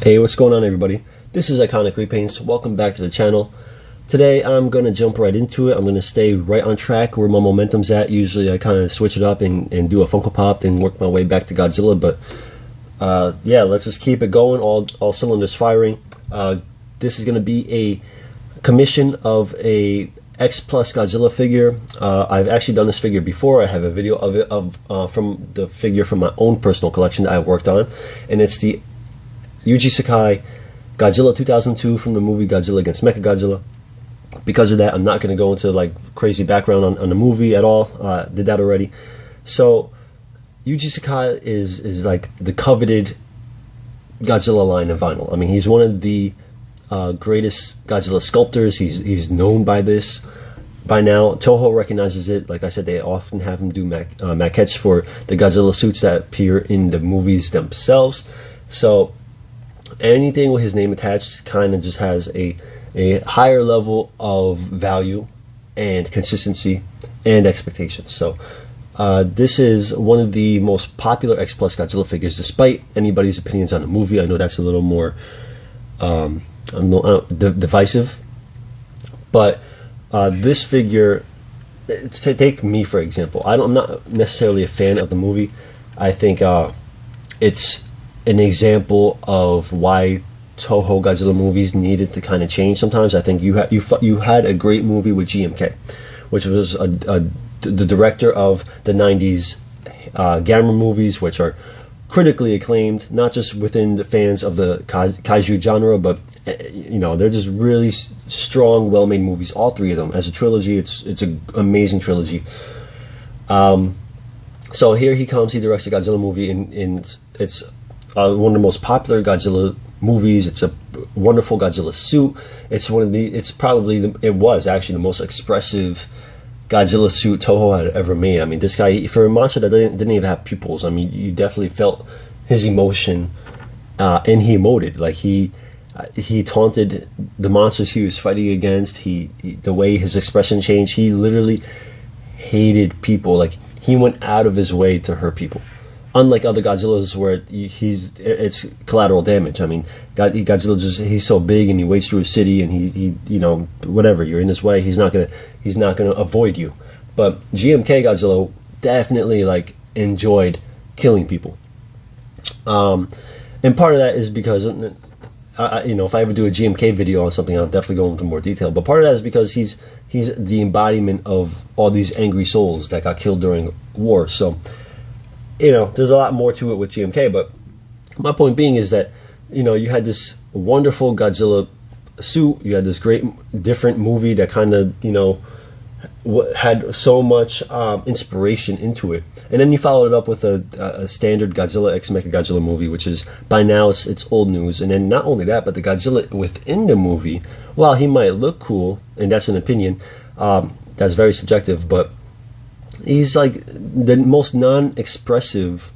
Hey, what's going on, everybody? This is Iconic Repaints. Welcome back to the channel. Today I'm going to jump right into it. I'm going to stay right on track where my momentum's at. Usually I kind of switch it up and do a Funko Pop, then work my way back to Godzilla. But yeah, let's just keep it going, all cylinders firing. This is going to be a commission of a X-Plus Godzilla figure. I've actually done this figure before. I have a video of it from the figure from my own personal collection that I worked on, and it's the Sakai Godzilla 2002 from the movie Godzilla X Mega Godzilla. Because of that, I'm not going to go into like crazy background on the movie at all. Did that already. So Sakai is like the coveted Godzilla line of vinyl. I mean, he's one of the greatest Godzilla sculptors. He's known by this by now. Toho recognizes it. Like I said, they often have him do maquettes for the Godzilla suits that appear in the movies themselves. So anything with his name attached kind of just has a higher level of value and consistency and expectations. So this is one of the most popular X Plus Godzilla figures, despite anybody's opinions on the movie. I know that's a little more divisive, but this figure, take me for example. I'm not necessarily a fan of the movie. I think it's an example of why Toho Godzilla movies needed to kind of change sometimes. I think you had a great movie with GMK, which was the director of the 90s Gamera movies, which are critically acclaimed, not just within the fans of the kaiju genre, but you know, they're just really strong, well-made movies, all three of them. As a trilogy, it's an amazing trilogy. So here he comes, he directs a Godzilla movie, and it's one of the most popular Godzilla movies. It's a wonderful Godzilla suit. It was actually the most expressive Godzilla suit Toho had ever made. I mean, this guy, for a monster that didn't even have pupils, I mean, you definitely felt his emotion, and he emoted. Like he taunted the monsters he was fighting against. The way his expression changed, he literally hated people. Like, he went out of his way to hurt people. Unlike other Godzillas where it's collateral damage. I mean, Godzilla he's so big and he waits through a city and he you know, whatever, you're in his way, he's not gonna avoid you. But GMK Godzilla definitely like enjoyed killing people. And part of that is because you know, if I ever do a GMK video on something, I'll definitely go into more detail. But part of that is because he's the embodiment of all these angry souls that got killed during war. So, you know, there's a lot more to it with GMK, but my point being is that, you know, you had this wonderful Godzilla suit, you had this great different movie that kind of, you know, had so much inspiration into it, and then you followed it up with a standard Godzilla X Mega Godzilla movie, which is, by now, it's old news. And then not only that, but the Godzilla within the movie, while he might look cool, and that's an opinion, that's very subjective, but he's like the most non-expressive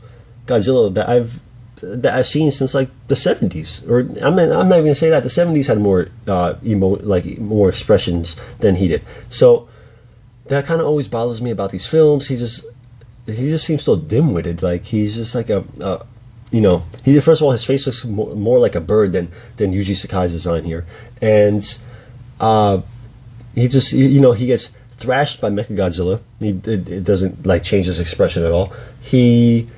Godzilla that I've seen since like the 70s. Or I'm not even gonna say that. The 70s had more more expressions than he did. So that kind of always bothers me about these films. He just seems so dim-witted. Like, he's just like you know, first of all, his face looks more like a bird than Yuji Sakai's design here, and he just, you know, he gets thrashed by Mechagodzilla. It doesn't like change his expression at all. He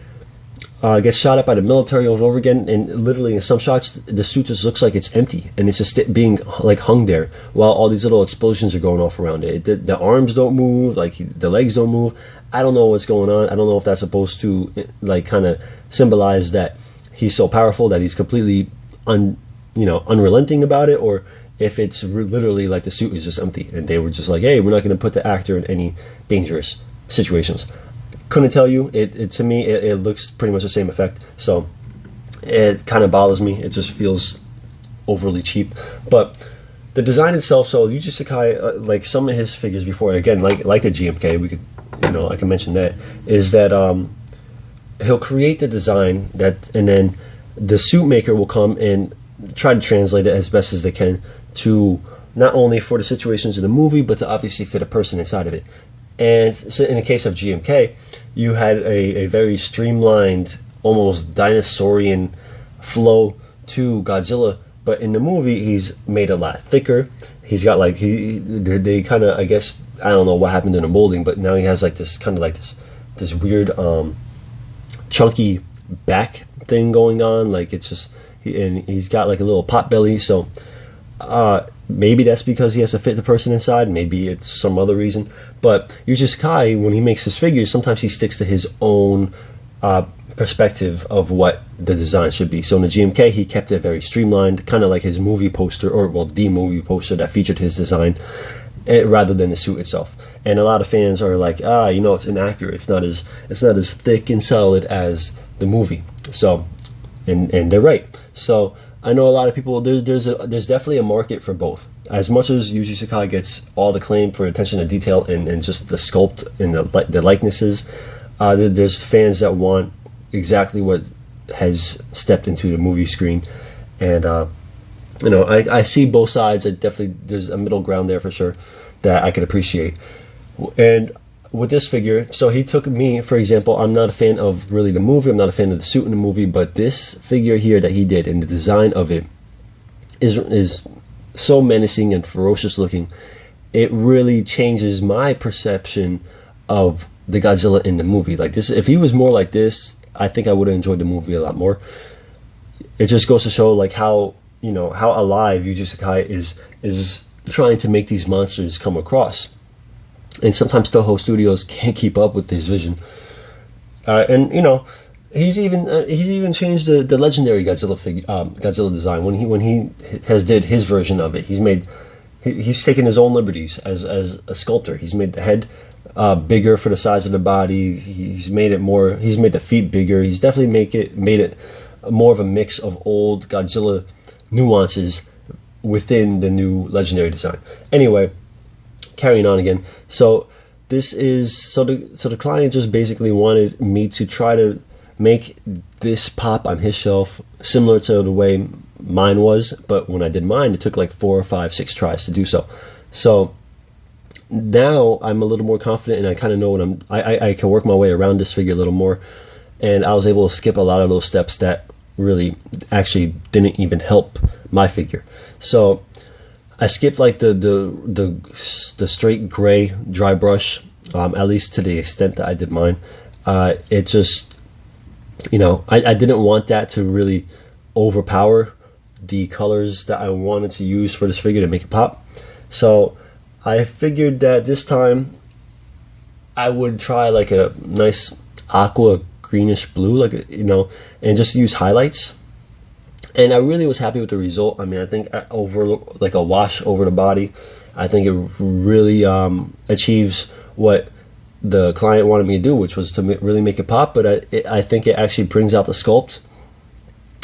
gets shot at by the military over and over again, and literally in some shots the suit just looks like it's empty and it's just being like hung there while all these little explosions are going off around it. The arms don't move, like the legs don't move. I don't know what's going on. I don't know if that's supposed to like kind of symbolize that he's so powerful that he's completely unrelenting about it, or if it's literally like the suit is just empty and they were just like, hey, we're not going to put the actor in any dangerous situations. Couldn't tell you. To me, it looks pretty much the same effect. So it kind of bothers me. It just feels overly cheap. But the design itself, so Yuji Sakai, like some of his figures before, again, like the GMK, we could, you know, I can mention that, is that he'll create the design and then the suit maker will come and try to translate it as best as they can to not only for the situations in the movie, but to obviously fit a person inside of it. And so in the case of GMK, you had a very streamlined, almost dinosaurian flow to Godzilla, but in the movie he's made a lot thicker. He's got like they kind of, I guess, I don't know what happened in the molding, but now he has like this kind of like this weird chunky back thing going on. Like it's just and he's got like a little pot belly. So maybe that's because he has to fit the person inside. Maybe it's some other reason. But Yuji Sakai, when he makes his figures, sometimes he sticks to his own perspective of what the design should be. So in the GMK, he kept it very streamlined, kind of like his movie poster, or well, the movie poster that featured his design, rather than the suit itself. And a lot of fans are like, it's inaccurate. It's not as thick and solid as the movie. So, and they're right. So I know a lot of people. There's definitely a market for both. As much as Yuji Sakai gets all the claim for attention to detail and just the sculpt and the likenesses, there's fans that want exactly what has stepped into the movie screen. And I see both sides. There's a middle ground there for sure that I could appreciate. And with this figure, so he took me, for example, I'm not a fan of really the movie, I'm not a fan of the suit in the movie, but this figure here that he did and the design of it is so menacing and ferocious looking. It really changes my perception of the Godzilla in the movie. Like this, if he was more like this, I think I would have enjoyed the movie a lot more. It just goes to show like how alive Yuji Sakai is trying to make these monsters come across. And sometimes Toho Studios can't keep up with his vision. And he's even changed the legendary Godzilla design when he has did his version of it. He's taken his own liberties as a sculptor. He's made the head bigger for the size of the body. He's made the feet bigger. He's definitely made it more of a mix of old Godzilla nuances within the new legendary design. Anyway, carrying on again. So the client just basically wanted me to try to make this pop on his shelf similar to the way mine was, but when I did mine, it took like 4, 5, 6 tries to do so. So now I'm a little more confident, and I kind of know I can work my way around this figure a little more, and I was able to skip a lot of those steps that really actually didn't even help my figure. So I skipped like the straight gray dry brush, at least to the extent that I did mine. It just, I didn't want that to really overpower the colors that I wanted to use for this figure to make it pop. So I figured that this time I would try like a nice aqua greenish blue, and just use highlights. And I really was happy with the result. I mean, I think over like a wash over the body, I think it really achieves what the client wanted me to do, which was to really make it pop. But I think it actually brings out the sculpt.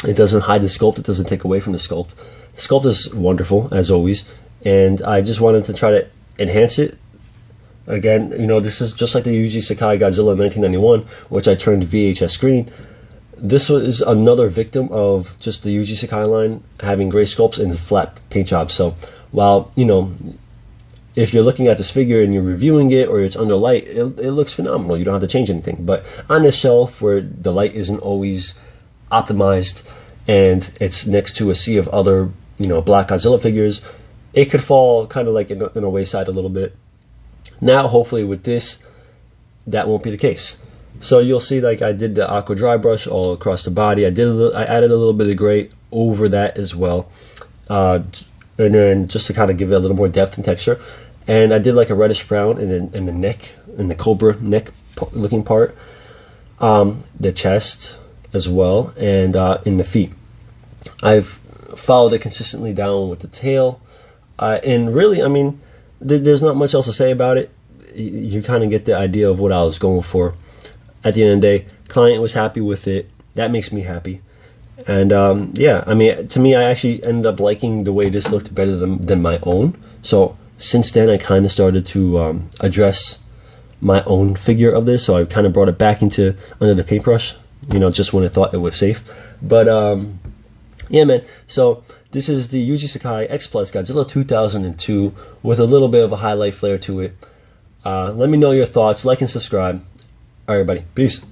It doesn't hide the sculpt. It doesn't take away from the sculpt. The sculpt is wonderful, as always. And I just wanted to try to enhance it. Again, this is just like the Yuji Sakai Godzilla in 1991, which I turned VHS screen. This was another victim of just the Yuji Sakai line having gray sculpts and flat paint jobs. So while, if you're looking at this figure and you're reviewing it or it's under light, it looks phenomenal. You don't have to change anything. But on this shelf where the light isn't always optimized and it's next to a sea of other, black Godzilla figures, it could fall kind of like in a wayside a little bit. Now, hopefully with this, that won't be the case. So you'll see, like I did the aqua dry brush all across the body. I added a little bit of gray over that as well, and then just to kind of give it a little more depth and texture. And I did like a reddish brown in the neck, in the cobra neck looking part, the chest as well, and in the feet. I've followed it consistently down with the tail, and really, I mean, there's not much else to say about it. You kind of get the idea of what I was going for. At the end of the day, client was happy with it. That makes me happy. And I mean, to me, I actually ended up liking the way this looked better than my own. So since then, I kind of started to address my own figure of this. So I kind of brought it back under the paintbrush, just when I thought it was safe. But yeah, man. So this is the Yuji Sakai X-Plus Godzilla 2002 with a little bit of a highlight flare to it. Let me know your thoughts. Like and subscribe. All right, everybody. Peace.